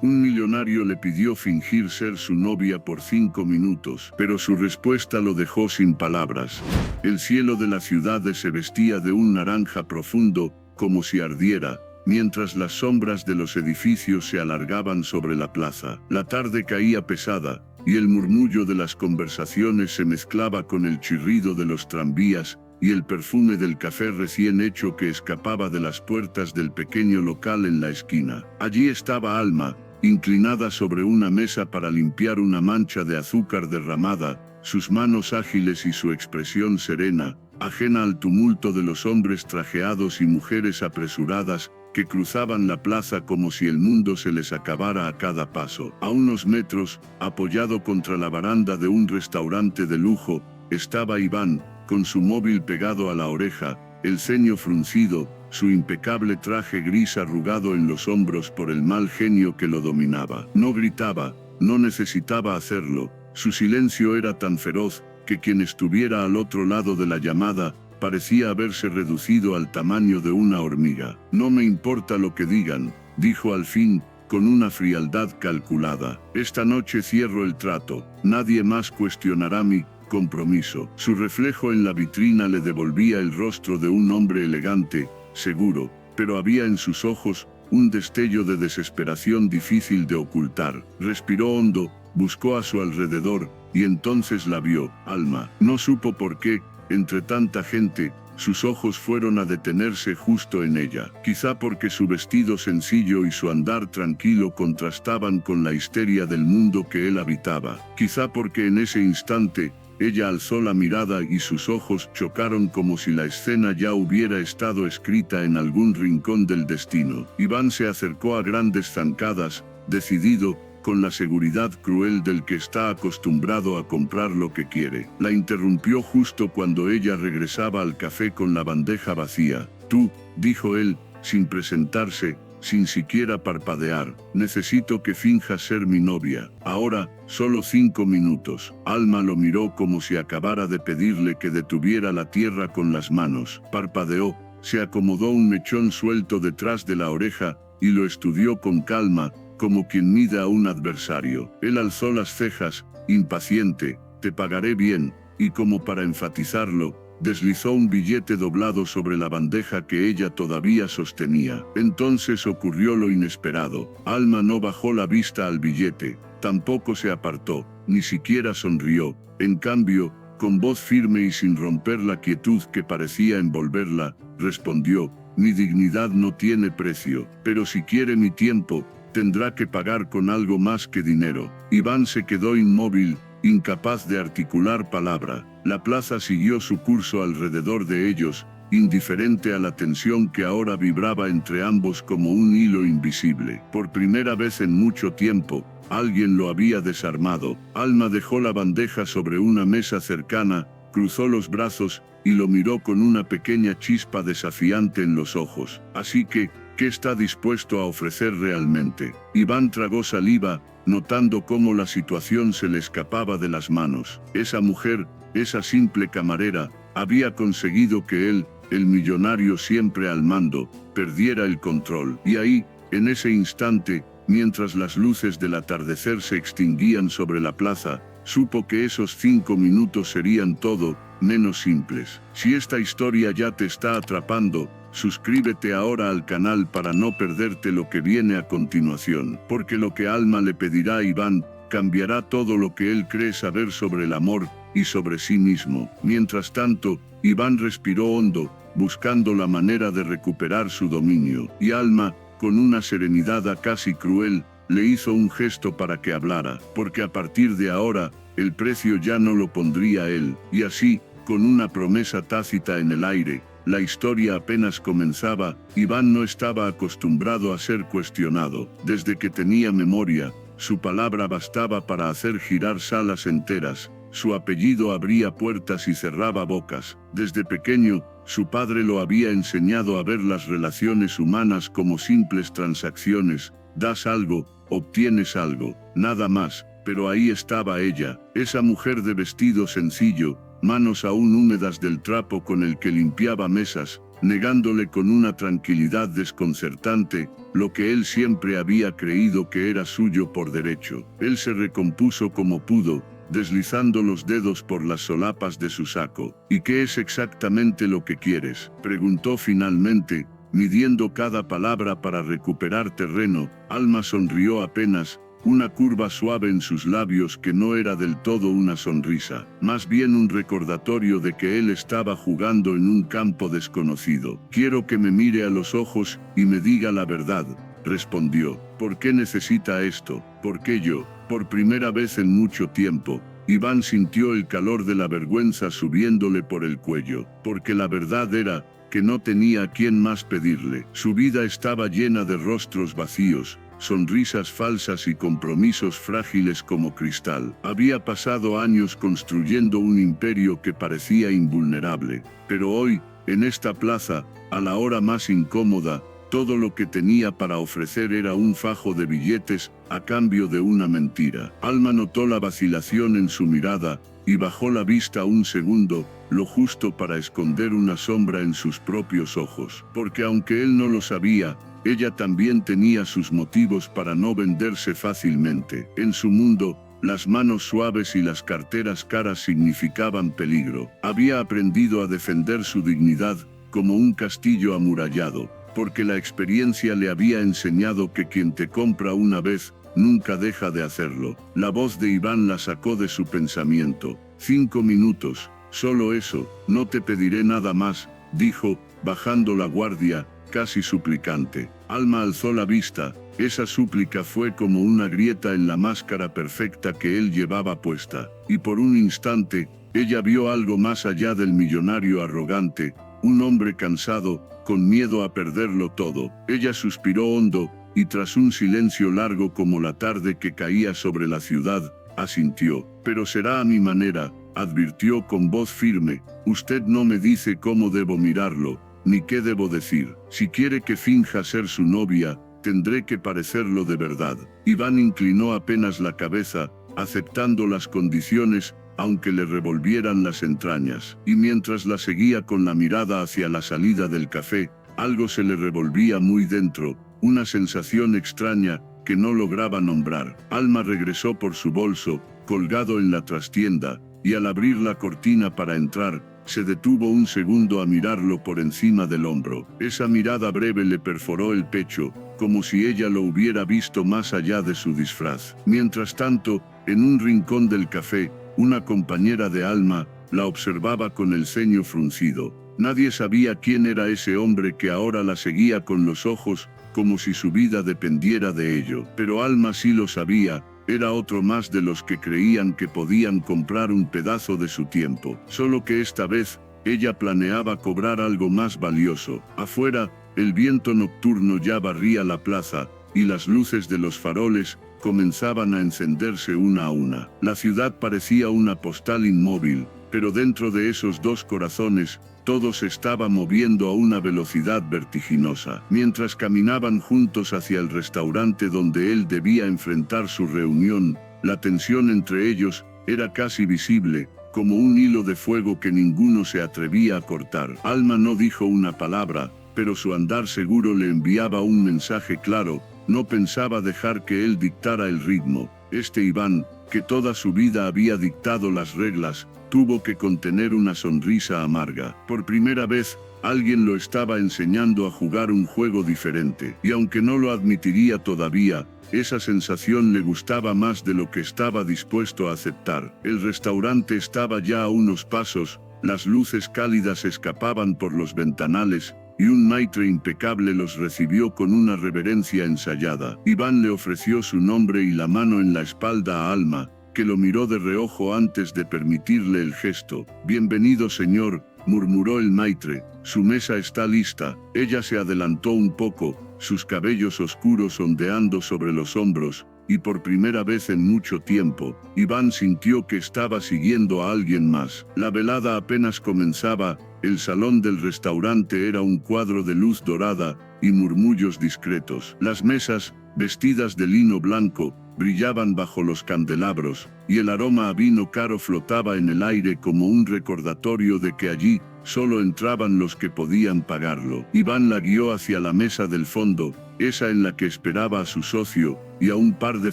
Un millonario le pidió fingir ser su novia por 5 minutos, pero su respuesta lo dejó sin palabras. El cielo de la ciudad se vestía de un naranja profundo, como si ardiera, mientras las sombras de los edificios se alargaban sobre la plaza. La tarde caía pesada, y el murmullo de las conversaciones se mezclaba con el chirrido de los tranvías, y el perfume del café recién hecho que escapaba de las puertas del pequeño local en la esquina. Allí estaba Alma, inclinada sobre una mesa para limpiar una mancha de azúcar derramada, sus manos ágiles y su expresión serena, ajena al tumulto de los hombres trajeados y mujeres apresuradas, que cruzaban la plaza como si el mundo se les acabara a cada paso. A unos metros, apoyado contra la baranda de un restaurante de lujo, estaba Iván, con su móvil pegado a la oreja, el ceño fruncido, su impecable traje gris arrugado en los hombros por el mal genio que lo dominaba. No gritaba, no necesitaba hacerlo, su silencio era tan feroz, que quien estuviera al otro lado de la llamada, parecía haberse reducido al tamaño de una hormiga. No me importa lo que digan, dijo al fin, con una frialdad calculada. Esta noche cierro el trato, nadie más cuestionará mi compromiso. Su reflejo en la vitrina le devolvía el rostro de un hombre elegante, seguro, pero había en sus ojos un destello de desesperación difícil de ocultar. Respiró hondo, buscó a su alrededor, y entonces la vio. Alma. No supo por qué, entre tanta gente, sus ojos fueron a detenerse justo en ella. Quizá porque su vestido sencillo y su andar tranquilo contrastaban con la histeria del mundo que él habitaba. Quizá porque en ese instante, ella alzó la mirada y sus ojos chocaron como si la escena ya hubiera estado escrita en algún rincón del destino. Iván se acercó a grandes zancadas, decidido, con la seguridad cruel del que está acostumbrado a comprar lo que quiere. La interrumpió justo cuando ella regresaba al café con la bandeja vacía. Tú, dijo él, sin presentarse, sin siquiera parpadear, necesito que finjas ser mi novia. Ahora, solo 5 minutos. Alma lo miró como si acabara de pedirle que detuviera la tierra con las manos. Parpadeó, se acomodó un mechón suelto detrás de la oreja, y lo estudió con calma, como quien mide a un adversario. Él alzó las cejas, impaciente. Te pagaré bien, y como para enfatizarlo, deslizó un billete doblado sobre la bandeja que ella todavía sostenía. Entonces ocurrió lo inesperado. Alma no bajó la vista al billete, tampoco se apartó, ni siquiera sonrió. En cambio, con voz firme y sin romper la quietud que parecía envolverla, respondió: mi dignidad no tiene precio, pero si quiere mi tiempo, tendrá que pagar con algo más que dinero. Iván se quedó inmóvil, incapaz de articular palabra. La plaza siguió su curso alrededor de ellos, indiferente a la tensión que ahora vibraba entre ambos como un hilo invisible. Por primera vez en mucho tiempo, alguien lo había desarmado. Alma dejó la bandeja sobre una mesa cercana, cruzó los brazos, y lo miró con una pequeña chispa desafiante en los ojos. Así que, ¿qué está dispuesto a ofrecer realmente? Iván tragó saliva, notando cómo la situación se le escapaba de las manos. Esa mujer, esa simple camarera, había conseguido que él, el millonario siempre al mando, perdiera el control. Y ahí, en ese instante, mientras las luces del atardecer se extinguían sobre la plaza, supo que esos 5 minutos serían todo, menos simples. Si esta historia ya te está atrapando, suscríbete ahora al canal para no perderte lo que viene a continuación, porque lo que Alma le pedirá a Iván, cambiará todo lo que él cree saber sobre el amor, y sobre sí mismo. Mientras tanto, Iván respiró hondo, buscando la manera de recuperar su dominio, y Alma, con una serenidad casi cruel, le hizo un gesto para que hablara, porque a partir de ahora, el precio ya no lo pondría él, y así, con una promesa tácita en el aire, la historia apenas comenzaba. Iván no estaba acostumbrado a ser cuestionado. Desde que tenía memoria, su palabra bastaba para hacer girar salas enteras. Su apellido abría puertas y cerraba bocas. Desde pequeño, su padre lo había enseñado a ver las relaciones humanas como simples transacciones. Das algo, obtienes algo, nada más. Pero ahí estaba ella, esa mujer de vestido sencillo, manos aún húmedas del trapo con el que limpiaba mesas, negándole con una tranquilidad desconcertante lo que él siempre había creído que era suyo por derecho. Él se recompuso como pudo, deslizando los dedos por las solapas de su saco. ¿Y qué es exactamente lo que quieres?, preguntó finalmente, midiendo cada palabra para recuperar terreno. Alma sonrió apenas, una curva suave en sus labios que no era del todo una sonrisa, más bien un recordatorio de que él estaba jugando en un campo desconocido. Quiero que me mire a los ojos y me diga la verdad, respondió. ¿Por qué necesita esto? ¿Por qué yo? Por primera vez en mucho tiempo, Iván sintió el calor de la vergüenza subiéndole por el cuello, porque la verdad era que no tenía a quién más pedirle. Su vida estaba llena de rostros vacíos, sonrisas falsas y compromisos frágiles como cristal. Había pasado años construyendo un imperio que parecía invulnerable, pero hoy, en esta plaza, a la hora más incómoda, todo lo que tenía para ofrecer era un fajo de billetes a cambio de una mentira. Alma notó la vacilación en su mirada y bajó la vista un segundo, lo justo para esconder una sombra en sus propios ojos, porque aunque él no lo sabía, ella también tenía sus motivos para no venderse fácilmente. En su mundo, las manos suaves y las carteras caras significaban peligro. Había aprendido a defender su dignidad como un castillo amurallado, porque la experiencia le había enseñado que quien te compra una vez, nunca deja de hacerlo. La voz de Iván la sacó de su pensamiento. 5 minutos, solo eso, no te pediré nada más, dijo, bajando la guardia, casi suplicante. Alma alzó la vista. Esa súplica fue como una grieta en la máscara perfecta que él llevaba puesta, y por un instante, ella vio algo más allá del millonario arrogante, un hombre cansado, con miedo a perderlo todo. Ella suspiró hondo, y tras un silencio largo como la tarde que caía sobre la ciudad, asintió. Pero será a mi manera, advirtió con voz firme. Usted no me dice cómo debo mirarlo, ni qué debo decir. Si quiere que finja ser su novia, tendré que parecerlo de verdad. Iván inclinó apenas la cabeza, aceptando las condiciones, aunque le revolvieran las entrañas. Y mientras la seguía con la mirada hacia la salida del café, algo se le revolvía muy dentro, una sensación extraña que no lograba nombrar. Alma regresó por su bolso, colgado en la trastienda, y al abrir la cortina para entrar, se detuvo un segundo a mirarlo por encima del hombro. Esa mirada breve le perforó el pecho, como si ella lo hubiera visto más allá de su disfraz. Mientras tanto, en un rincón del café, una compañera de Alma la observaba con el ceño fruncido. Nadie sabía quién era ese hombre que ahora la seguía con los ojos, como si su vida dependiera de ello. Pero Alma sí lo sabía. Era otro más de los que creían que podían comprar un pedazo de su tiempo. Solo que esta vez, ella planeaba cobrar algo más valioso. Afuera, el viento nocturno ya barría la plaza, y las luces de los faroles comenzaban a encenderse una a una. La ciudad parecía una postal inmóvil, pero dentro de esos dos corazones, todo se estaba moviendo a una velocidad vertiginosa. Mientras caminaban juntos hacia el restaurante donde él debía enfrentar su reunión, la tensión entre ellos era casi visible, como un hilo de fuego que ninguno se atrevía a cortar. Alma no dijo una palabra, pero su andar seguro le enviaba un mensaje claro. No pensaba dejar que él dictara el ritmo. Este Iván, que toda su vida había dictado las reglas, tuvo que contener una sonrisa amarga. Por primera vez, alguien lo estaba enseñando a jugar un juego diferente. Y aunque no lo admitiría todavía, esa sensación le gustaba más de lo que estaba dispuesto a aceptar. El restaurante estaba ya a unos pasos, las luces cálidas escapaban por los ventanales, y un maitre impecable los recibió con una reverencia ensayada. Iván le ofreció su nombre y la mano en la espalda a Alma, que lo miró de reojo antes de permitirle el gesto. «Bienvenido, señor», murmuró el maitre, «su mesa está lista». Ella se adelantó un poco, sus cabellos oscuros ondeando sobre los hombros, y por primera vez en mucho tiempo, Iván sintió que estaba siguiendo a alguien más. La velada apenas comenzaba. El salón del restaurante era un cuadro de luz dorada y murmullos discretos. Las mesas, vestidas de lino blanco, brillaban bajo los candelabros, y el aroma a vino caro flotaba en el aire como un recordatorio de que allí, solo entraban los que podían pagarlo. Iván la guió hacia la mesa del fondo, esa en la que esperaba a su socio, y a un par de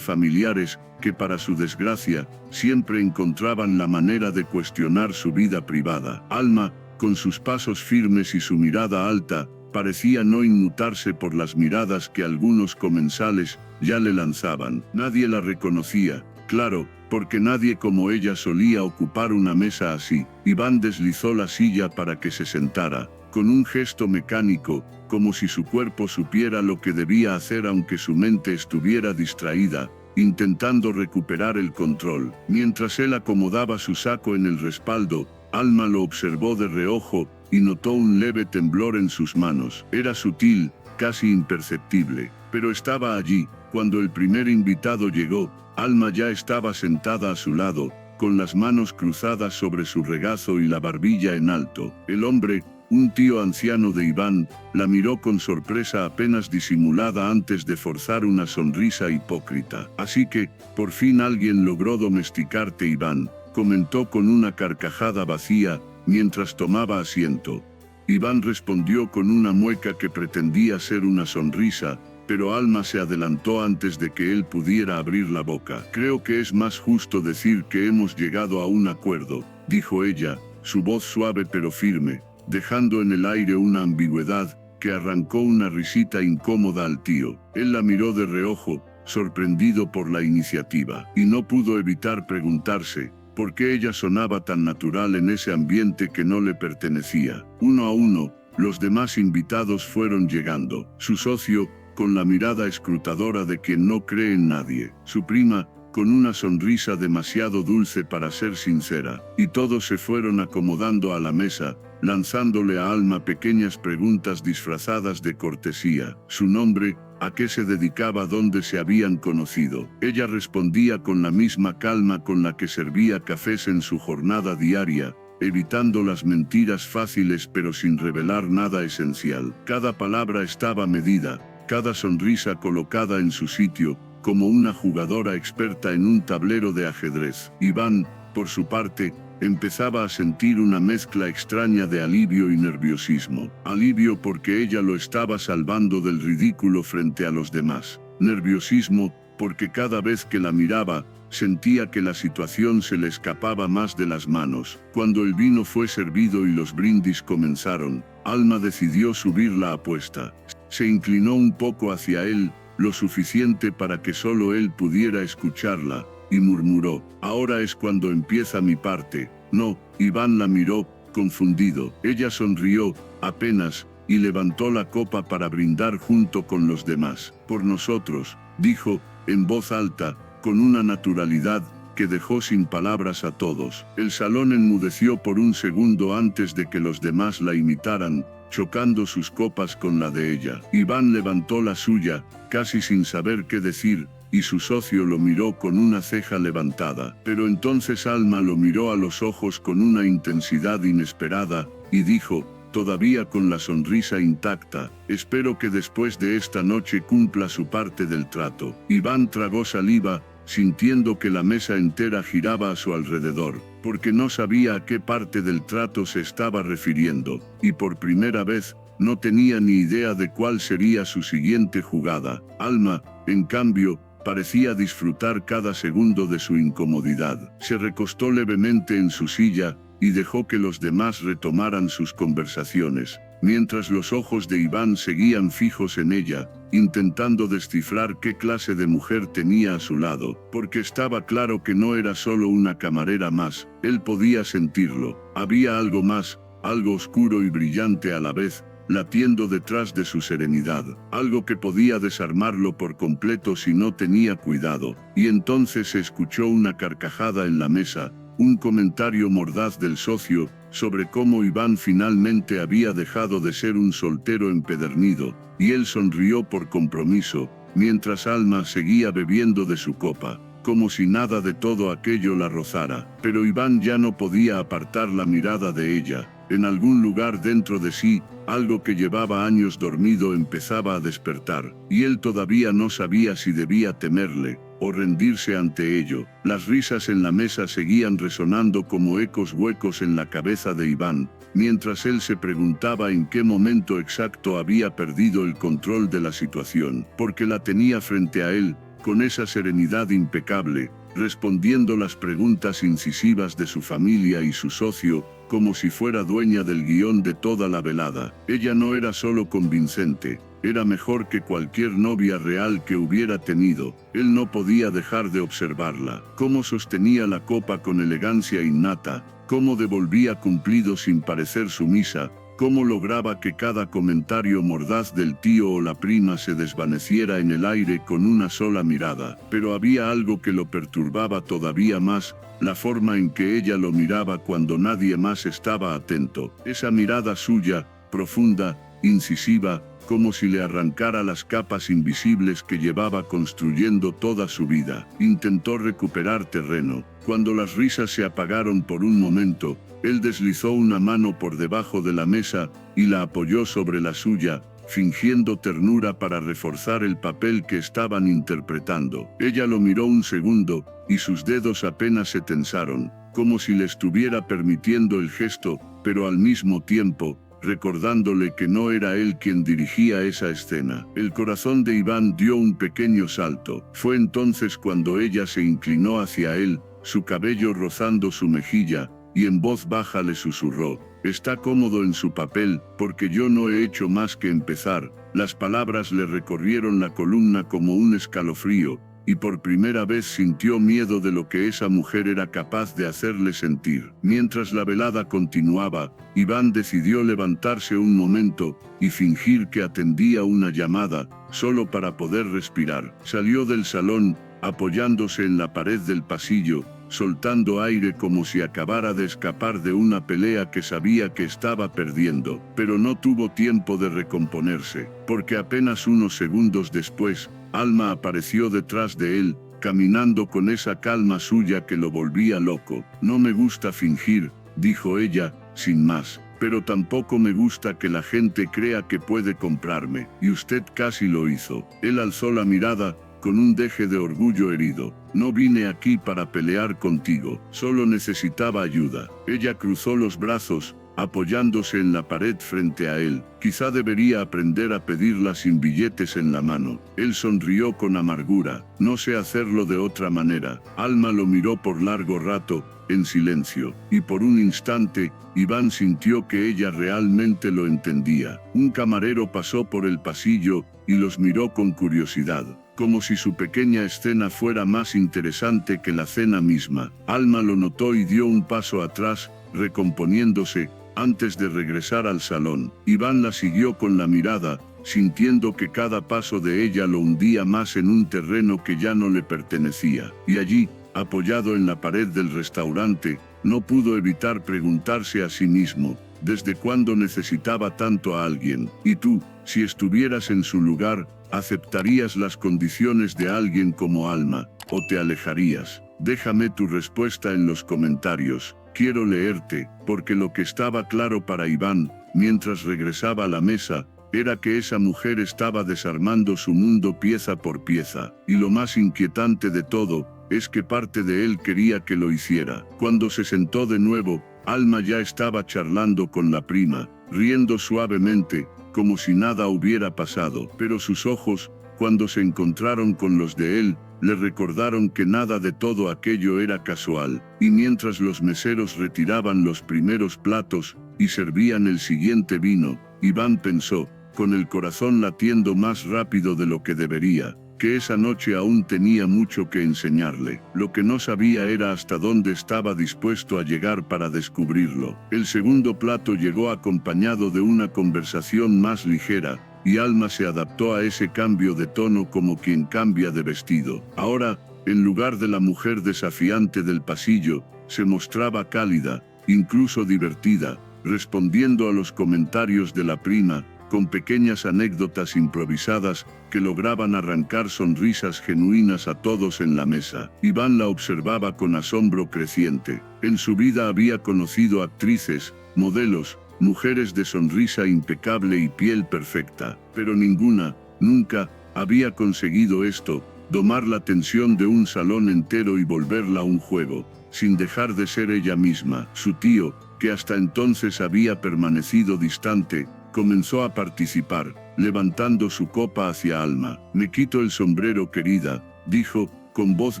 familiares, que para su desgracia, siempre encontraban la manera de cuestionar su vida privada. Alma, con sus pasos firmes y su mirada alta, parecía no inmutarse por las miradas que algunos comensales ya le lanzaban. Nadie la reconocía, claro, porque nadie como ella solía ocupar una mesa así. Iván deslizó la silla para que se sentara, con un gesto mecánico, como si su cuerpo supiera lo que debía hacer aunque su mente estuviera distraída, intentando recuperar el control. Mientras él acomodaba su saco en el respaldo, Alma lo observó de reojo y notó un leve temblor en sus manos. Era sutil, casi imperceptible, pero estaba allí. Cuando el primer invitado llegó, Alma ya estaba sentada a su lado, con las manos cruzadas sobre su regazo y la barbilla en alto. El hombre, un tío anciano de Iván, la miró con sorpresa apenas disimulada antes de forzar una sonrisa hipócrita. Así que, por fin alguien logró domesticarte, Iván, comentó con una carcajada vacía, mientras tomaba asiento. Iván respondió con una mueca que pretendía ser una sonrisa, pero Alma se adelantó antes de que él pudiera abrir la boca. Creo que es más justo decir que hemos llegado a un acuerdo, dijo ella, su voz suave pero firme, dejando en el aire una ambigüedad que arrancó una risita incómoda al tío. Él la miró de reojo, sorprendido por la iniciativa, y no pudo evitar preguntarse por qué ella sonaba tan natural en ese ambiente que no le pertenecía. Uno a uno, los demás invitados fueron llegando. Su socio, con la mirada escrutadora de quien no cree en nadie. Su prima, con una sonrisa demasiado dulce para ser sincera. Y todos se fueron acomodando a la mesa, lanzándole a Alma pequeñas preguntas disfrazadas de cortesía. Su nombre, a qué se dedicaba, dónde se habían conocido. Ella respondía con la misma calma con la que servía cafés en su jornada diaria, evitando las mentiras fáciles pero sin revelar nada esencial. Cada palabra estaba medida, cada sonrisa colocada en su sitio, como una jugadora experta en un tablero de ajedrez. Iván, por su parte, empezaba a sentir una mezcla extraña de alivio y nerviosismo. Alivio porque ella lo estaba salvando del ridículo frente a los demás. Nerviosismo porque cada vez que la miraba, sentía que la situación se le escapaba más de las manos. Cuando el vino fue servido y los brindis comenzaron, Alma decidió subir la apuesta. Se inclinó un poco hacia él, lo suficiente para que solo él pudiera escucharla, y murmuró, ahora es cuando empieza mi parte. No, Iván la miró, confundido. Ella sonrió, apenas, y levantó la copa para brindar junto con los demás. Por nosotros, dijo, en voz alta, con una naturalidad que dejó sin palabras a todos. El salón enmudeció por un segundo antes de que los demás la imitaran, chocando sus copas con la de ella. Iván levantó la suya, casi sin saber qué decir, y su socio lo miró con una ceja levantada. Pero entonces Alma lo miró a los ojos con una intensidad inesperada, y dijo, todavía con la sonrisa intacta, espero que después de esta noche cumpla su parte del trato. Iván tragó saliva, sintiendo que la mesa entera giraba a su alrededor, porque no sabía a qué parte del trato se estaba refiriendo, y por primera vez, no tenía ni idea de cuál sería su siguiente jugada. Alma, en cambio, parecía disfrutar cada segundo de su incomodidad. Se recostó levemente en su silla, y dejó que los demás retomaran sus conversaciones, mientras los ojos de Iván seguían fijos en ella, intentando descifrar qué clase de mujer tenía a su lado, porque estaba claro que no era solo una camarera más. Él podía sentirlo. Había algo más, algo oscuro y brillante a la vez, latiendo detrás de su serenidad, algo que podía desarmarlo por completo si no tenía cuidado. Y entonces se escuchó una carcajada en la mesa, un comentario mordaz del socio, sobre cómo Iván finalmente había dejado de ser un soltero empedernido, y él sonrió por compromiso, mientras Alma seguía bebiendo de su copa, como si nada de todo aquello la rozara. Pero Iván ya no podía apartar la mirada de ella. En algún lugar dentro de sí, algo que llevaba años dormido empezaba a despertar, y él todavía no sabía si debía temerle, o rendirse ante ello. Las risas en la mesa seguían resonando como ecos huecos en la cabeza de Iván, mientras él se preguntaba en qué momento exacto había perdido el control de la situación, porque la tenía frente a él, con esa serenidad impecable, respondiendo las preguntas incisivas de su familia y su socio, como si fuera dueña del guión de toda la velada. Ella no era solo convincente, era mejor que cualquier novia real que hubiera tenido. Él no podía dejar de observarla, cómo sostenía la copa con elegancia innata, cómo devolvía cumplido sin parecer sumisa, cómo lograba que cada comentario mordaz del tío o la prima se desvaneciera en el aire con una sola mirada. Pero había algo que lo perturbaba todavía más, la forma en que ella lo miraba cuando nadie más estaba atento. Esa mirada suya, profunda, incisiva, como si le arrancara las capas invisibles que llevaba construyendo toda su vida. Intentó recuperar terreno. Cuando las risas se apagaron por un momento, él deslizó una mano por debajo de la mesa y la apoyó sobre la suya, fingiendo ternura para reforzar el papel que estaban interpretando. Ella lo miró un segundo, y sus dedos apenas se tensaron, como si le estuviera permitiendo el gesto, pero al mismo tiempo, recordándole que no era él quien dirigía esa escena. El corazón de Iván dio un pequeño salto. Fue entonces cuando ella se inclinó hacia él, su cabello rozando su mejilla, y en voz baja le susurró: «Está cómodo en su papel, porque yo no he hecho más que empezar». Las palabras le recorrieron la columna como un escalofrío, y por primera vez sintió miedo de lo que esa mujer era capaz de hacerle sentir. Mientras la velada continuaba, Iván decidió levantarse un momento y fingir que atendía una llamada, solo para poder respirar. Salió del salón, apoyándose en la pared del pasillo, soltando aire como si acabara de escapar de una pelea que sabía que estaba perdiendo. Pero no tuvo tiempo de recomponerse, porque apenas unos segundos después, Alma apareció detrás de él, caminando con esa calma suya que lo volvía loco. «No me gusta fingir», dijo ella, sin más, «pero tampoco me gusta que la gente crea que puede comprarme, y usted casi lo hizo». Él alzó la mirada, con un deje de orgullo herido. «No vine aquí para pelear contigo, solo necesitaba ayuda». Ella cruzó los brazos, apoyándose en la pared frente a él. «Quizá debería aprender a pedirla sin billetes en la mano». Él sonrió con amargura. «No sé hacerlo de otra manera». Alma lo miró por largo rato, en silencio, y por un instante, Iván sintió que ella realmente lo entendía. Un camarero pasó por el pasillo, y los miró con curiosidad, como si su pequeña escena fuera más interesante que la cena misma. Alma lo notó y dio un paso atrás, recomponiéndose, antes de regresar al salón. Iván la siguió con la mirada, sintiendo que cada paso de ella lo hundía más en un terreno que ya no le pertenecía. Y allí, apoyado en la pared del restaurante, no pudo evitar preguntarse a sí mismo: ¿desde cuándo necesitaba tanto a alguien? ¿Y tú, si estuvieras en su lugar, aceptarías las condiciones de alguien como Alma, o te alejarías? Déjame tu respuesta en los comentarios. Quiero leerte, porque lo que estaba claro para Iván, mientras regresaba a la mesa, era que esa mujer estaba desarmando su mundo pieza por pieza. Y lo más inquietante de todo, es que parte de él quería que lo hiciera. Cuando se sentó de nuevo, Alma ya estaba charlando con la prima, riendo suavemente, como si nada hubiera pasado. Pero sus ojos, cuando se encontraron con los de él, le recordaron que nada de todo aquello era casual. Y mientras los meseros retiraban los primeros platos, y servían el siguiente vino, Iván pensó, con el corazón latiendo más rápido de lo que debería, que esa noche aún tenía mucho que enseñarle. Lo que no sabía era hasta dónde estaba dispuesto a llegar para descubrirlo. El segundo plato llegó acompañado de una conversación más ligera, y Alma se adaptó a ese cambio de tono como quien cambia de vestido. Ahora, en lugar de la mujer desafiante del pasillo, se mostraba cálida, incluso divertida, respondiendo a los comentarios de la prima, con pequeñas anécdotas improvisadas que lograban arrancar sonrisas genuinas a todos en la mesa. Iván la observaba con asombro creciente. En su vida había conocido actrices, modelos, mujeres de sonrisa impecable y piel perfecta, pero ninguna, nunca, había conseguido esto, domar la tensión de un salón entero y volverla un juego, sin dejar de ser ella misma. Su tío, que hasta entonces había permanecido distante, comenzó a participar, levantando su copa hacia Alma. «Me quito el sombrero, querida», dijo, con voz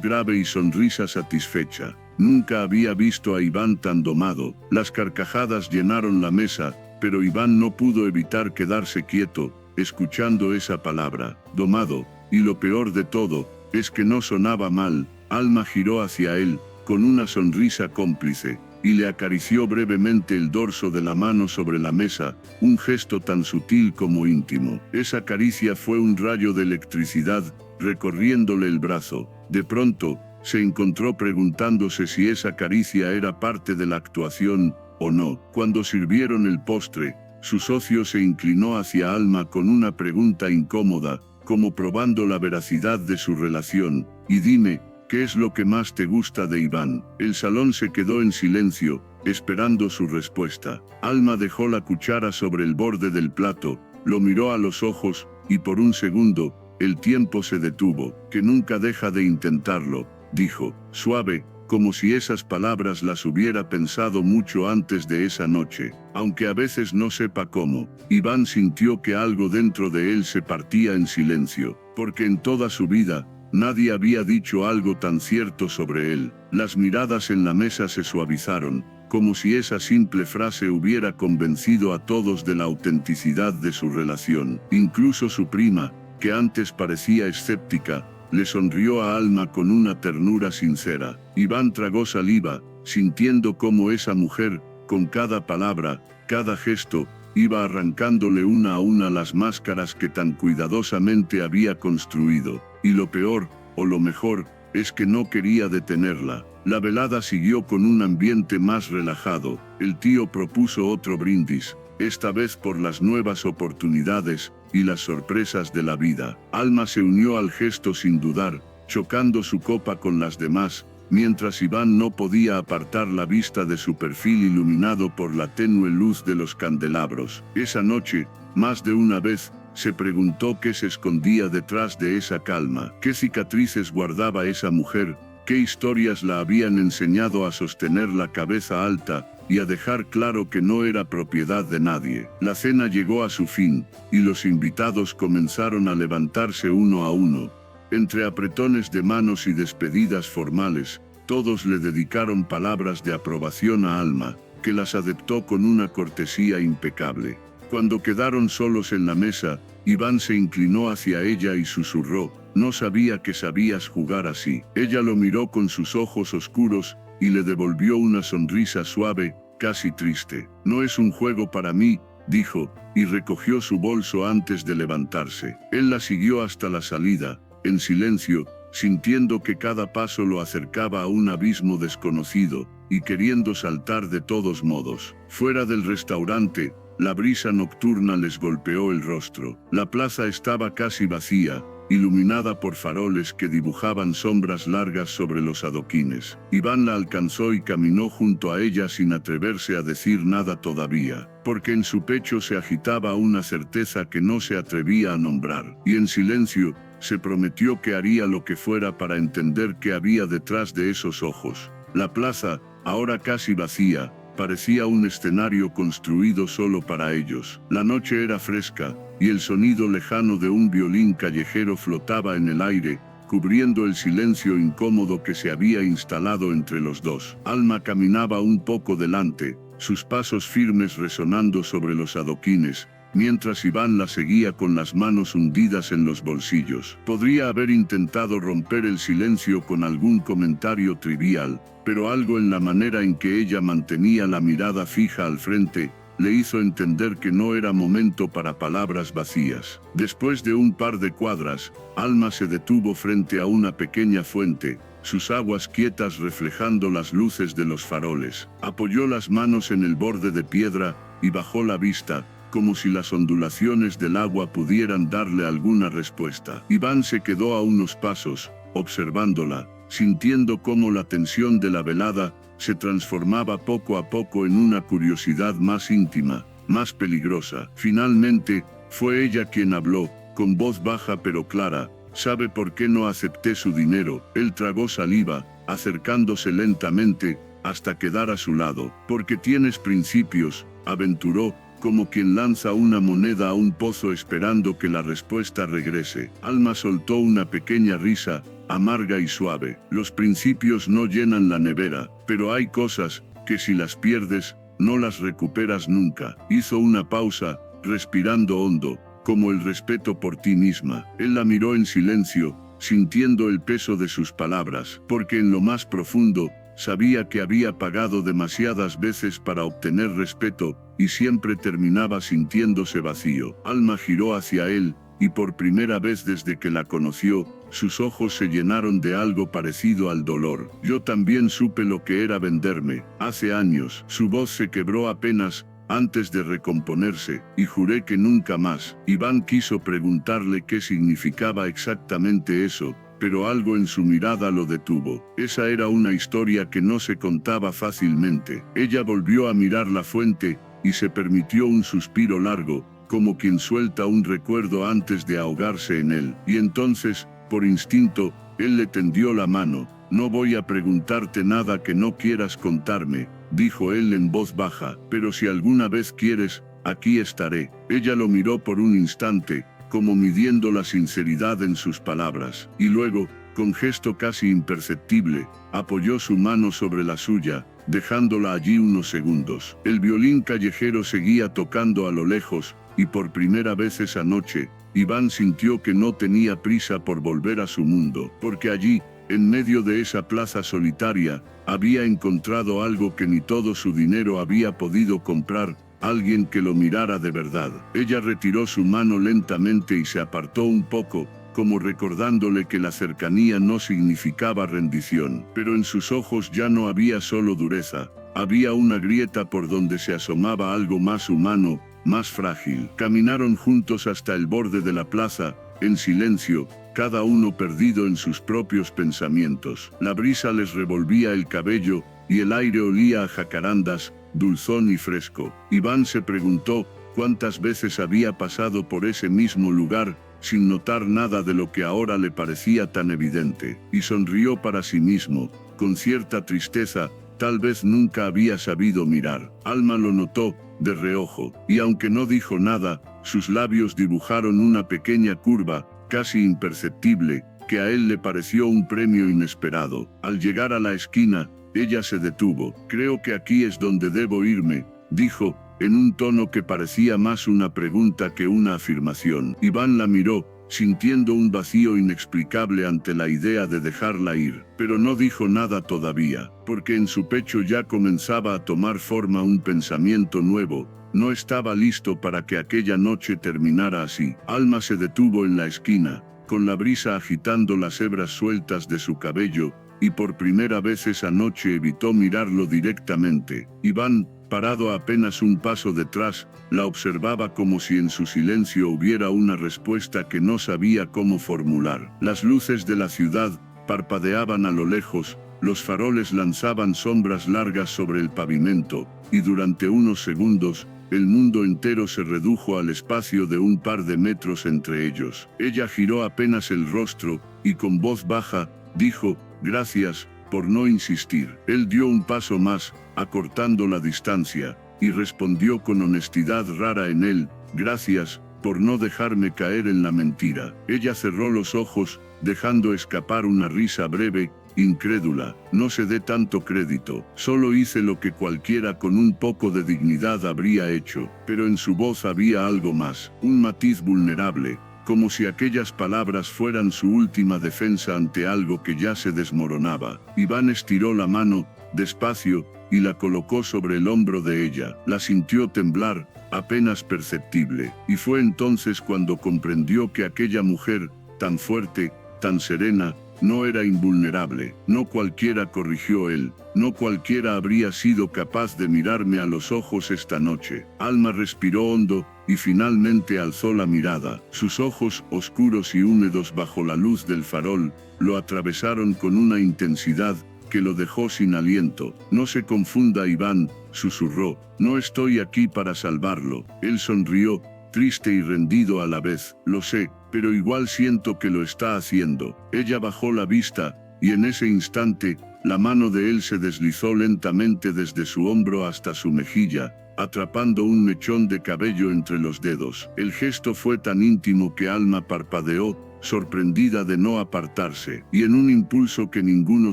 grave y sonrisa satisfecha. Nunca había visto a Iván tan domado. Las carcajadas llenaron la mesa, pero Iván no pudo evitar quedarse quieto, escuchando esa palabra, domado, y lo peor de todo, es que no sonaba mal. Alma giró hacia él, con una sonrisa cómplice, y le acarició brevemente el dorso de la mano sobre la mesa, un gesto tan sutil como íntimo. Esa caricia fue un rayo de electricidad, recorriéndole el brazo. De pronto, se encontró preguntándose si esa caricia era parte de la actuación, o no. Cuando sirvieron el postre, su socio se inclinó hacia Alma con una pregunta incómoda, como probando la veracidad de su relación. «Y dime, ¿qué es lo que más te gusta de Iván?». El salón se quedó en silencio, esperando su respuesta. Alma dejó la cuchara sobre el borde del plato, lo miró a los ojos, y por un segundo, el tiempo se detuvo. «Que nunca deja de intentarlo», dijo, suave, como si esas palabras las hubiera pensado mucho antes de esa noche, aunque a veces no sepa cómo. Iván sintió que algo dentro de él se partía en silencio, porque en toda su vida, nadie había dicho algo tan cierto sobre él. Las miradas en la mesa se suavizaron, como si esa simple frase hubiera convencido a todos de la autenticidad de su relación. Incluso su prima, que antes parecía escéptica, le sonrió a Alma con una ternura sincera. Iván tragó saliva, sintiendo cómo esa mujer, con cada palabra, cada gesto, iba arrancándole una a una las máscaras que tan cuidadosamente había construido. Y lo peor, o lo mejor, es que no quería detenerla. La velada siguió con un ambiente más relajado. El tío propuso otro brindis, esta vez por las nuevas oportunidades y las sorpresas de la vida. Alma se unió al gesto sin dudar, chocando su copa con las demás, mientras Iván no podía apartar la vista de su perfil iluminado por la tenue luz de los candelabros. Esa noche, más de una vez, se preguntó qué se escondía detrás de esa calma, qué cicatrices guardaba esa mujer, qué historias la habían enseñado a sostener la cabeza alta y a dejar claro que no era propiedad de nadie. La cena llegó a su fin, y los invitados comenzaron a levantarse uno a uno. Entre apretones de manos y despedidas formales, todos le dedicaron palabras de aprobación a Alma, que las adoptó con una cortesía impecable. Cuando quedaron solos en la mesa, Iván se inclinó hacia ella y susurró: «No sabía que sabías jugar así». Ella lo miró con sus ojos oscuros, y le devolvió una sonrisa suave, casi triste. «No es un juego para mí», dijo, y recogió su bolso antes de levantarse. Él la siguió hasta la salida, en silencio, sintiendo que cada paso lo acercaba a un abismo desconocido, y queriendo saltar de todos modos. Fuera del restaurante, la brisa nocturna les golpeó el rostro. La plaza estaba casi vacía, iluminada por faroles que dibujaban sombras largas sobre los adoquines. Iván la alcanzó y caminó junto a ella sin atreverse a decir nada todavía, porque en su pecho se agitaba una certeza que no se atrevía a nombrar, y en silencio, se prometió que haría lo que fuera para entender qué había detrás de esos ojos. La plaza, ahora casi vacía, parecía un escenario construido solo para ellos. La noche era fresca, y el sonido lejano de un violín callejero flotaba en el aire, cubriendo el silencio incómodo que se había instalado entre los dos. Alma caminaba un poco delante, sus pasos firmes resonando sobre los adoquines, mientras Iván la seguía con las manos hundidas en los bolsillos. Podría haber intentado romper el silencio con algún comentario trivial, pero algo en la manera en que ella mantenía la mirada fija al frente, le hizo entender que no era momento para palabras vacías. Después de un par de cuadras, Alma se detuvo frente a una pequeña fuente, sus aguas quietas reflejando las luces de los faroles. Apoyó las manos en el borde de piedra, y bajó la vista, como si las ondulaciones del agua pudieran darle alguna respuesta. Iván se quedó a unos pasos, observándola, sintiendo cómo la tensión de la velada se transformaba poco a poco en una curiosidad más íntima, más peligrosa. Finalmente, fue ella quien habló, con voz baja pero clara: ¿Sabe por qué no acepté su dinero? Él tragó saliva, acercándose lentamente, hasta quedar a su lado. Porque tienes principios, aventuró, como quien lanza una moneda a un pozo esperando que la respuesta regrese. Alma soltó una pequeña risa, amarga y suave. Los principios no llenan la nevera, pero hay cosas que si las pierdes, no las recuperas nunca. Hizo una pausa, respirando hondo, como el respeto por ti misma. Él la miró en silencio, sintiendo el peso de sus palabras, porque en lo más profundo, sabía que había pagado demasiadas veces para obtener respeto, y siempre terminaba sintiéndose vacío. Alma giró hacia él, y por primera vez desde que la conoció, sus ojos se llenaron de algo parecido al dolor. Yo también supe lo que era venderme, hace años. Su voz se quebró apenas antes de recomponerse, y juré que nunca más. Iván quiso preguntarle qué significaba exactamente eso, pero algo en su mirada lo detuvo. Esa era una historia que no se contaba fácilmente. Ella volvió a mirar la fuente, y se permitió un suspiro largo, como quien suelta un recuerdo antes de ahogarse en él. Y entonces, por instinto, él le tendió la mano. No voy a preguntarte nada que no quieras contarme, dijo él en voz baja, pero si alguna vez quieres, aquí estaré. Ella lo miró por un instante, como midiendo la sinceridad en sus palabras, y luego, con gesto casi imperceptible, apoyó su mano sobre la suya, dejándola allí unos segundos. El violín callejero seguía tocando a lo lejos, y por primera vez esa noche, Iván sintió que no tenía prisa por volver a su mundo, porque allí, en medio de esa plaza solitaria, había encontrado algo que ni todo su dinero había podido comprar, alguien que lo mirara de verdad. Ella retiró su mano lentamente y se apartó un poco, como recordándole que la cercanía no significaba rendición. Pero en sus ojos ya no había solo dureza, había una grieta por donde se asomaba algo más humano, más frágil. Caminaron juntos hasta el borde de la plaza, en silencio, cada uno perdido en sus propios pensamientos. La brisa les revolvía el cabello, y el aire olía a jacarandas, dulzón y fresco. Iván se preguntó cuántas veces había pasado por ese mismo lugar, sin notar nada de lo que ahora le parecía tan evidente, y sonrió para sí mismo, con cierta tristeza. Tal vez nunca había sabido mirar. Alma lo notó, de reojo, y aunque no dijo nada, sus labios dibujaron una pequeña curva, casi imperceptible, que a él le pareció un premio inesperado. Al llegar a la esquina, ella se detuvo. Creo que aquí es donde debo irme, dijo, en un tono que parecía más una pregunta que una afirmación. Iván la miró, sintiendo un vacío inexplicable ante la idea de dejarla ir, pero no dijo nada todavía, porque en su pecho ya comenzaba a tomar forma un pensamiento nuevo. No estaba listo para que aquella noche terminara así. Alma se detuvo en la esquina, con la brisa agitando las hebras sueltas de su cabello, y por primera vez esa noche evitó mirarlo directamente. Iván, parado apenas un paso detrás, la observaba como si en su silencio hubiera una respuesta que no sabía cómo formular. Las luces de la ciudad parpadeaban a lo lejos, los faroles lanzaban sombras largas sobre el pavimento, y durante unos segundos, el mundo entero se redujo al espacio de un par de metros entre ellos. Ella giró apenas el rostro, y con voz baja, dijo, «Gracias por no insistir». Él dio un paso más, acortando la distancia, y respondió con honestidad rara en él, «Gracias por no dejarme caer en la mentira». Ella cerró los ojos, dejando escapar una risa breve, incrédula. «No se dé tanto crédito. Solo hice lo que cualquiera con un poco de dignidad habría hecho». Pero en su voz había algo más, un matiz vulnerable, como si aquellas palabras fueran su última defensa ante algo que ya se desmoronaba. Iván estiró la mano, despacio, y la colocó sobre el hombro de ella. La sintió temblar, apenas perceptible, y fue entonces cuando comprendió que aquella mujer, tan fuerte, tan serena, no era invulnerable. «No cualquiera», corrigió él, «no cualquiera habría sido capaz de mirarme a los ojos esta noche». Alma respiró hondo, y finalmente alzó la mirada. Sus ojos, oscuros y húmedos bajo la luz del farol, lo atravesaron con una intensidad que lo dejó sin aliento. «No se confunda, Iván», susurró, «no estoy aquí para salvarlo». Él sonrió, triste y rendido a la vez. Lo sé, pero igual siento que lo está haciendo. Ella bajó la vista, y en ese instante, la mano de él se deslizó lentamente desde su hombro hasta su mejilla, atrapando un mechón de cabello entre los dedos. El gesto fue tan íntimo que Alma parpadeó, sorprendida de no apartarse, y en un impulso que ninguno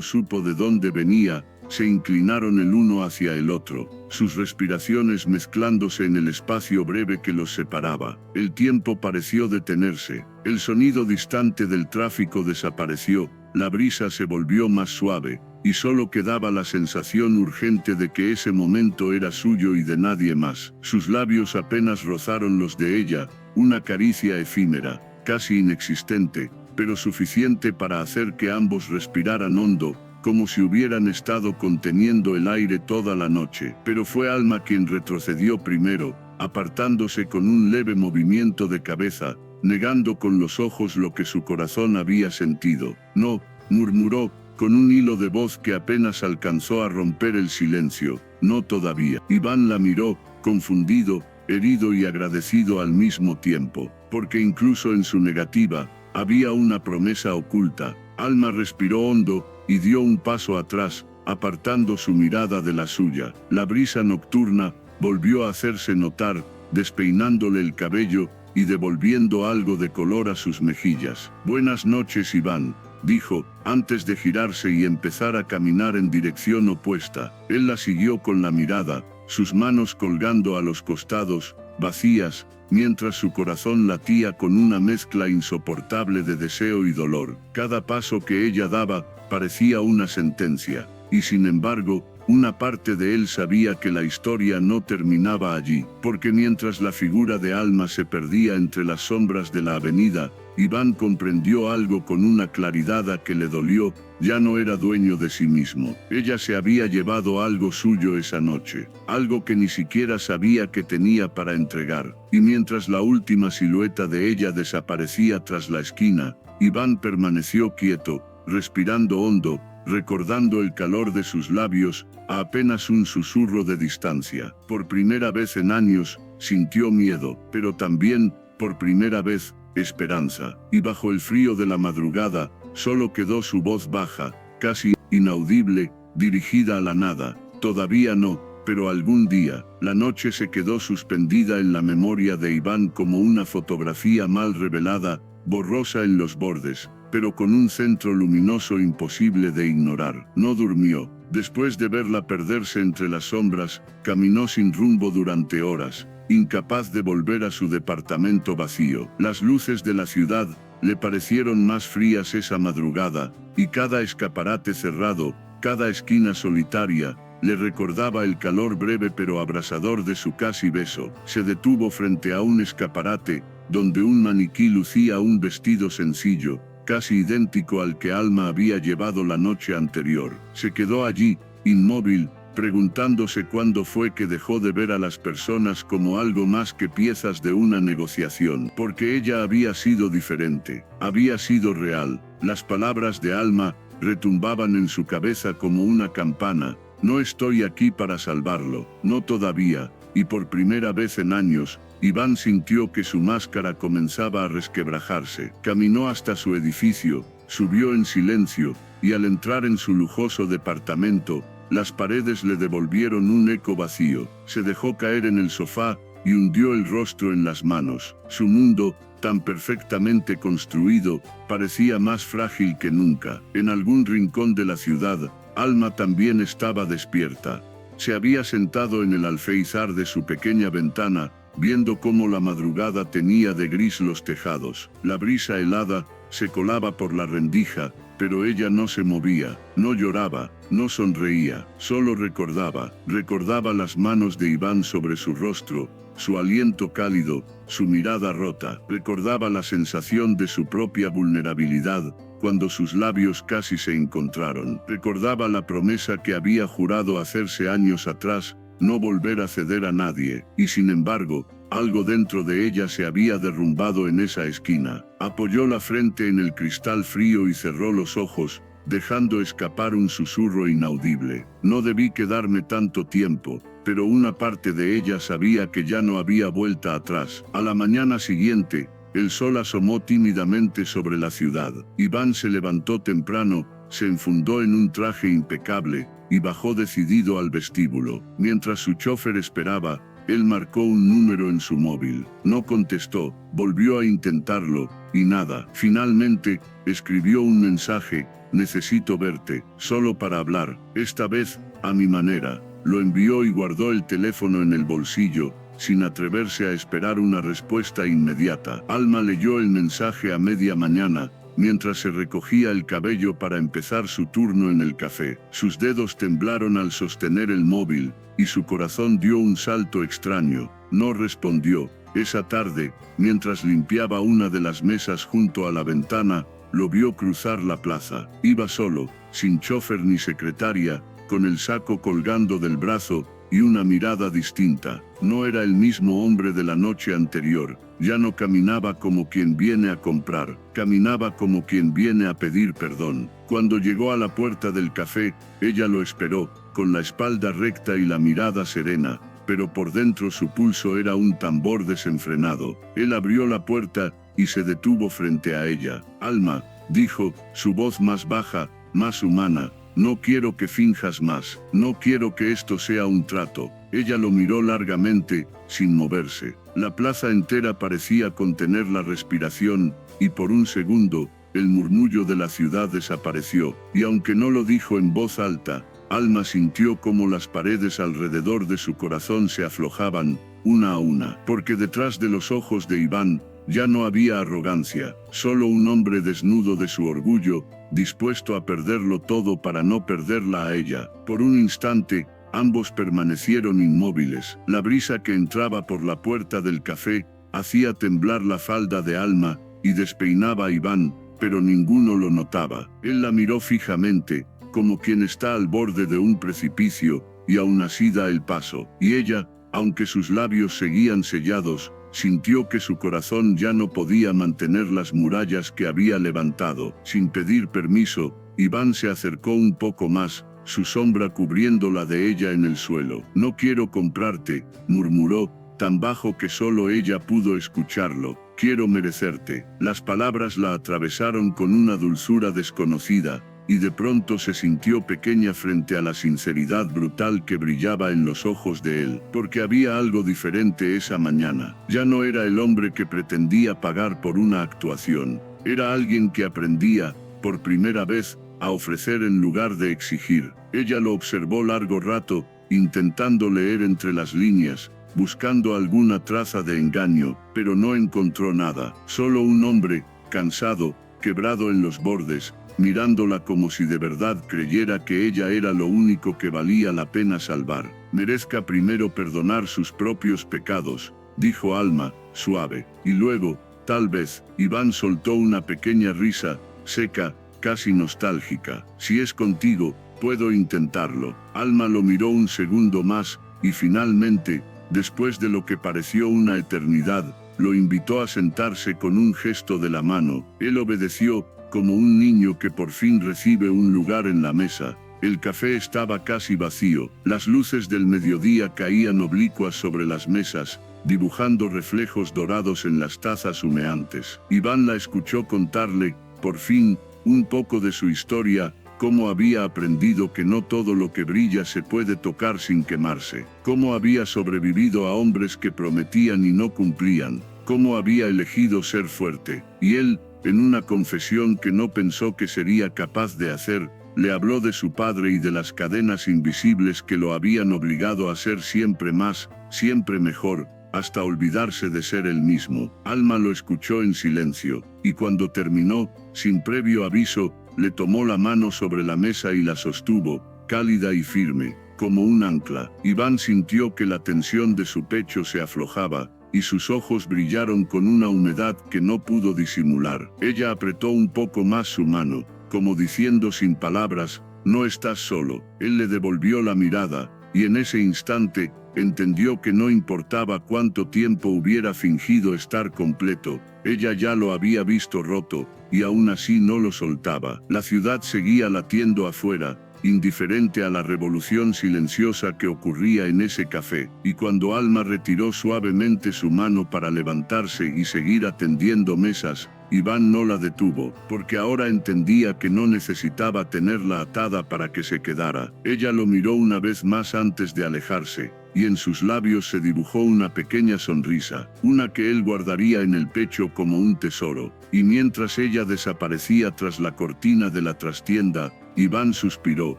supo de dónde venía, se inclinaron el uno hacia el otro, sus respiraciones mezclándose en el espacio breve que los separaba. El tiempo pareció detenerse, el sonido distante del tráfico desapareció, la brisa se volvió más suave, y solo quedaba la sensación urgente de que ese momento era suyo y de nadie más. Sus labios apenas rozaron los de ella, una caricia efímera, casi inexistente, pero suficiente para hacer que ambos respiraran hondo, como si hubieran estado conteniendo el aire toda la noche. Pero fue Alma quien retrocedió primero, apartándose con un leve movimiento de cabeza, negando con los ojos lo que su corazón había sentido. No, murmuró, con un hilo de voz que apenas alcanzó a romper el silencio. No todavía. Iván la miró, confundido, herido y agradecido al mismo tiempo, porque incluso en su negativa, había una promesa oculta. Alma respiró hondo, y dio un paso atrás, apartando su mirada de la suya. La brisa nocturna volvió a hacerse notar, despeinándole el cabello y devolviendo algo de color a sus mejillas. «Buenas noches, Iván», dijo, antes de girarse y empezar a caminar en dirección opuesta. Él la siguió con la mirada, sus manos colgando a los costados, vacías, mientras su corazón latía con una mezcla insoportable de deseo y dolor. Cada paso que ella daba parecía una sentencia, y sin embargo, una parte de él sabía que la historia no terminaba allí, porque mientras la figura de Alma se perdía entre las sombras de la avenida, Iván comprendió algo con una claridad a que le dolió. Ya no era dueño de sí mismo. Ella se había llevado algo suyo esa noche, algo que ni siquiera sabía que tenía para entregar, y mientras la última silueta de ella desaparecía tras la esquina, Iván permaneció quieto, respirando hondo, recordando el calor de sus labios, a apenas un susurro de distancia. Por primera vez en años, sintió miedo, pero también, por primera vez, esperanza. Y bajo el frío de la madrugada, solo quedó su voz baja, casi inaudible, dirigida a la nada. Todavía no, pero algún día. La noche se quedó suspendida en la memoria de Iván como una fotografía mal revelada, borrosa en los bordes, pero con un centro luminoso imposible de ignorar. No durmió. Después de verla perderse entre las sombras, caminó sin rumbo durante horas, incapaz de volver a su departamento vacío. Las luces de la ciudad le parecieron más frías esa madrugada, y cada escaparate cerrado, cada esquina solitaria, le recordaba el calor breve pero abrasador de su casi beso. Se detuvo frente a un escaparate, donde un maniquí lucía un vestido sencillo, casi idéntico al que Alma había llevado la noche anterior. Se quedó allí, inmóvil, preguntándose cuándo fue que dejó de ver a las personas como algo más que piezas de una negociación. Porque ella había sido diferente, había sido real. Las palabras de Alma retumbaban en su cabeza como una campana. No estoy aquí para salvarlo, no todavía. Y por primera vez en años, Iván sintió que su máscara comenzaba a resquebrajarse. Caminó hasta su edificio, subió en silencio, y al entrar en su lujoso departamento, las paredes le devolvieron un eco vacío. Se dejó caer en el sofá, y hundió el rostro en las manos. Su mundo, tan perfectamente construido, parecía más frágil que nunca. En algún rincón de la ciudad, Alma también estaba despierta. Se había sentado en el alféizar de su pequeña ventana, viendo cómo la madrugada tenía de gris los tejados. La brisa helada se colaba por la rendija, pero ella no se movía, no lloraba, no sonreía, solo recordaba las manos de Iván sobre su rostro, su aliento cálido, su mirada rota. Recordaba la sensación de su propia vulnerabilidad, cuando sus labios casi se encontraron. Recordaba la promesa que había jurado hacerse años atrás, no volver a ceder a nadie, y sin embargo, algo dentro de ella se había derrumbado en esa esquina. Apoyó la frente en el cristal frío y cerró los ojos, dejando escapar un susurro inaudible. No debí quedarme tanto tiempo, pero una parte de ella sabía que ya no había vuelta atrás. A la mañana siguiente, el sol asomó tímidamente sobre la ciudad. Iván se levantó temprano, se enfundó en un traje impecable, y bajó decidido al vestíbulo. Mientras su chofer esperaba, él marcó un número en su móvil. No contestó, volvió a intentarlo, y nada. Finalmente, escribió un mensaje: necesito verte, solo para hablar, esta vez, a mi manera. Lo envió y guardó el teléfono en el bolsillo, sin atreverse a esperar una respuesta inmediata. Alma leyó el mensaje a media mañana, mientras se recogía el cabello para empezar su turno en el café. Sus dedos temblaron al sostener el móvil, y su corazón dio un salto extraño. No respondió. Esa tarde, mientras limpiaba una de las mesas junto a la ventana, lo vio cruzar la plaza. Iba solo, sin chofer ni secretaria, con el saco colgando del brazo, y una mirada distinta. No era el mismo hombre de la noche anterior. Ya no caminaba como quien viene a comprar, caminaba como quien viene a pedir perdón. Cuando llegó a la puerta del café, ella lo esperó, con la espalda recta y la mirada serena, pero por dentro su pulso era un tambor desenfrenado. Él abrió la puerta, y se detuvo frente a ella. Alma, dijo, su voz más baja, más humana, no quiero que finjas más, no quiero que esto sea un trato. Ella lo miró largamente, sin moverse. La plaza entera parecía contener la respiración, y por un segundo, el murmullo de la ciudad desapareció, y aunque no lo dijo en voz alta, Alma sintió como las paredes alrededor de su corazón se aflojaban, una a una, porque detrás de los ojos de Iván, ya no había arrogancia, solo un hombre desnudo de su orgullo, dispuesto a perderlo todo para no perderla a ella. Por un instante, ambos permanecieron inmóviles. La brisa que entraba por la puerta del café hacía temblar la falda de Alma y despeinaba a Iván, pero ninguno lo notaba. Él la miró fijamente, como quien está al borde de un precipicio, y aún así da el paso. Y ella, aunque sus labios seguían sellados, sintió que su corazón ya no podía mantener las murallas que había levantado. Sin pedir permiso, Iván se acercó un poco más, su sombra cubriendo la de ella en el suelo. No quiero comprarte, murmuró, tan bajo que solo ella pudo escucharlo. Quiero merecerte. Las palabras la atravesaron con una dulzura desconocida, y de pronto se sintió pequeña frente a la sinceridad brutal que brillaba en los ojos de él, porque había algo diferente esa mañana. Ya no era el hombre que pretendía pagar por una actuación, era alguien que aprendía, por primera vez, a ofrecer en lugar de exigir. Ella lo observó largo rato, intentando leer entre las líneas, buscando alguna traza de engaño, pero no encontró nada. Solo un hombre, cansado, quebrado en los bordes, mirándola como si de verdad creyera que ella era lo único que valía la pena salvar. Merezca primero perdonar sus propios pecados, dijo Alma, suave. Y luego, tal vez, Iván soltó una pequeña risa, seca, casi nostálgica. Si es contigo, puedo intentarlo. Alma lo miró un segundo más, y finalmente, después de lo que pareció una eternidad, lo invitó a sentarse con un gesto de la mano. Él obedeció, como un niño que por fin recibe un lugar en la mesa. El café estaba casi vacío. Las luces del mediodía caían oblicuas sobre las mesas, dibujando reflejos dorados en las tazas humeantes. Iván la escuchó contarle, por fin, un poco de su historia, cómo había aprendido que no todo lo que brilla se puede tocar sin quemarse, cómo había sobrevivido a hombres que prometían y no cumplían, cómo había elegido ser fuerte. Y él, en una confesión que no pensó que sería capaz de hacer, le habló de su padre y de las cadenas invisibles que lo habían obligado a ser siempre más, siempre mejor, hasta olvidarse de ser él mismo. Alma lo escuchó en silencio, y cuando terminó, sin previo aviso, le tomó la mano sobre la mesa y la sostuvo, cálida y firme, como un ancla. Iván sintió que la tensión de su pecho se aflojaba, y sus ojos brillaron con una humedad que no pudo disimular. Ella apretó un poco más su mano, como diciendo sin palabras, no estás solo. Él le devolvió la mirada, y en ese instante, entendió que no importaba cuánto tiempo hubiera fingido estar completo, ella ya lo había visto roto, y aún así no lo soltaba. La ciudad seguía latiendo afuera, indiferente a la revolución silenciosa que ocurría en ese café, y cuando Alma retiró suavemente su mano para levantarse y seguir atendiendo mesas, Iván no la detuvo, porque ahora entendía que no necesitaba tenerla atada para que se quedara. Ella lo miró una vez más antes de alejarse, y en sus labios se dibujó una pequeña sonrisa, una que él guardaría en el pecho como un tesoro. Y mientras ella desaparecía tras la cortina de la trastienda, Iván suspiró,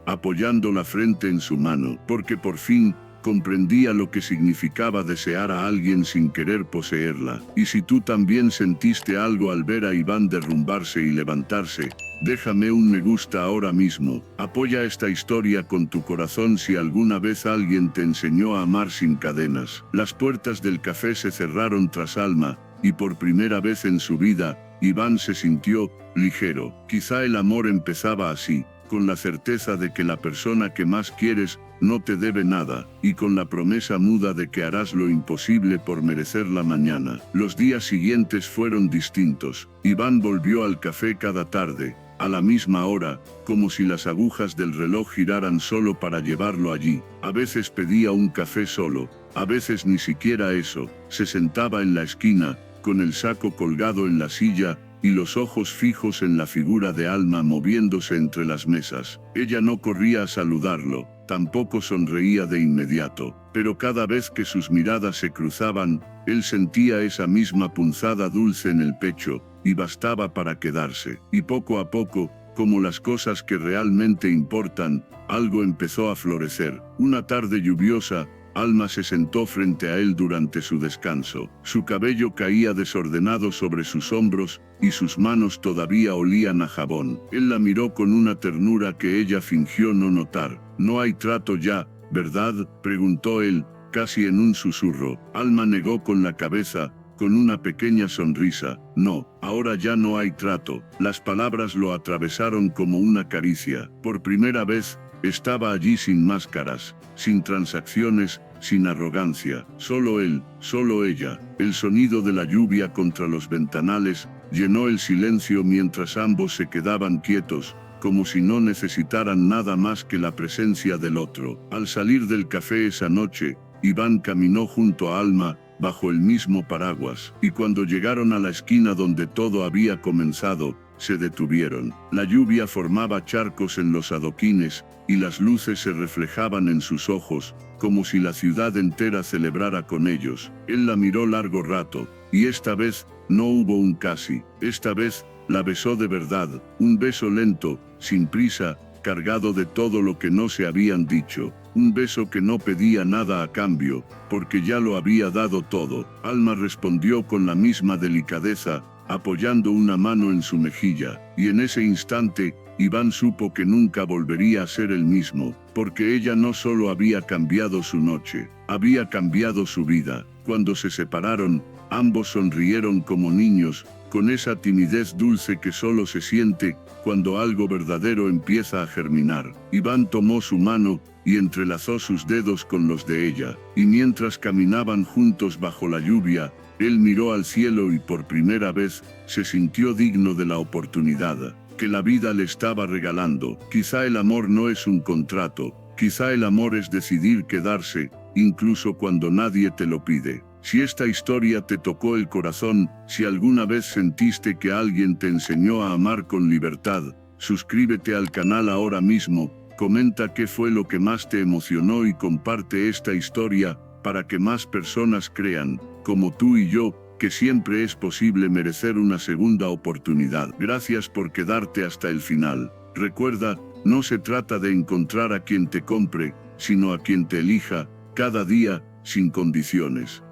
apoyando la frente en su mano, porque por fin comprendía lo que significaba desear a alguien sin querer poseerla. Y si tú también sentiste algo al ver a Iván derrumbarse y levantarse, déjame un me gusta ahora mismo. Apoya esta historia con tu corazón si alguna vez alguien te enseñó a amar sin cadenas. Las puertas del café se cerraron tras Alma, y por primera vez en su vida, Iván se sintió ligero. Quizá el amor empezaba así, con la certeza de que la persona que más quieres no te debe nada, y con la promesa muda de que harás lo imposible por merecerla mañana. Los días siguientes fueron distintos. Iván volvió al café cada tarde, a la misma hora, como si las agujas del reloj giraran solo para llevarlo allí. A veces pedía un café solo, a veces ni siquiera eso. Se sentaba en la esquina, con el saco colgado en la silla, y los ojos fijos en la figura de Alma moviéndose entre las mesas. Ella no corría a saludarlo, tampoco sonreía de inmediato, pero cada vez que sus miradas se cruzaban, él sentía esa misma punzada dulce en el pecho, y bastaba para quedarse. Y poco a poco, como las cosas que realmente importan, algo empezó a florecer. Una tarde lluviosa, Alma se sentó frente a él durante su descanso. Su cabello caía desordenado sobre sus hombros, y sus manos todavía olían a jabón. Él la miró con una ternura que ella fingió no notar. «¿No hay trato ya, verdad?», preguntó él, casi en un susurro. Alma negó con la cabeza, con una pequeña sonrisa. «No, ahora ya no hay trato». Las palabras lo atravesaron como una caricia. Por primera vez, estaba allí sin máscaras, sin transacciones, sin arrogancia. Solo él, solo ella. El sonido de la lluvia contra los ventanales llenó el silencio mientras ambos se quedaban quietos, como si no necesitaran nada más que la presencia del otro. Al salir del café esa noche, Iván caminó junto a Alma, bajo el mismo paraguas, y cuando llegaron a la esquina donde todo había comenzado, se detuvieron. La lluvia formaba charcos en los adoquines, y las luces se reflejaban en sus ojos, como si la ciudad entera celebrara con ellos. Él la miró largo rato, y esta vez no hubo un casi. Esta vez la besó de verdad, un beso lento, sin prisa, cargado de todo lo que no se habían dicho. Un beso que no pedía nada a cambio, porque ya lo había dado todo. Alma respondió con la misma delicadeza, apoyando una mano en su mejilla, y en ese instante, Iván supo que nunca volvería a ser el mismo, porque ella no solo había cambiado su noche, había cambiado su vida. Cuando se separaron, ambos sonrieron como niños, con esa timidez dulce que solo se siente cuando algo verdadero empieza a germinar. Iván tomó su mano y entrelazó sus dedos con los de ella, y mientras caminaban juntos bajo la lluvia, él miró al cielo y por primera vez se sintió digno de la oportunidad que la vida le estaba regalando. Quizá el amor no es un contrato, quizá el amor es decidir quedarse, incluso cuando nadie te lo pide. Si esta historia te tocó el corazón, si alguna vez sentiste que alguien te enseñó a amar con libertad, suscríbete al canal ahora mismo, comenta qué fue lo que más te emocionó y comparte esta historia, para que más personas crean, como tú y yo, que siempre es posible merecer una segunda oportunidad. Gracias por quedarte hasta el final. Recuerda, no se trata de encontrar a quien te compre, sino a quien te elija, cada día, sin condiciones.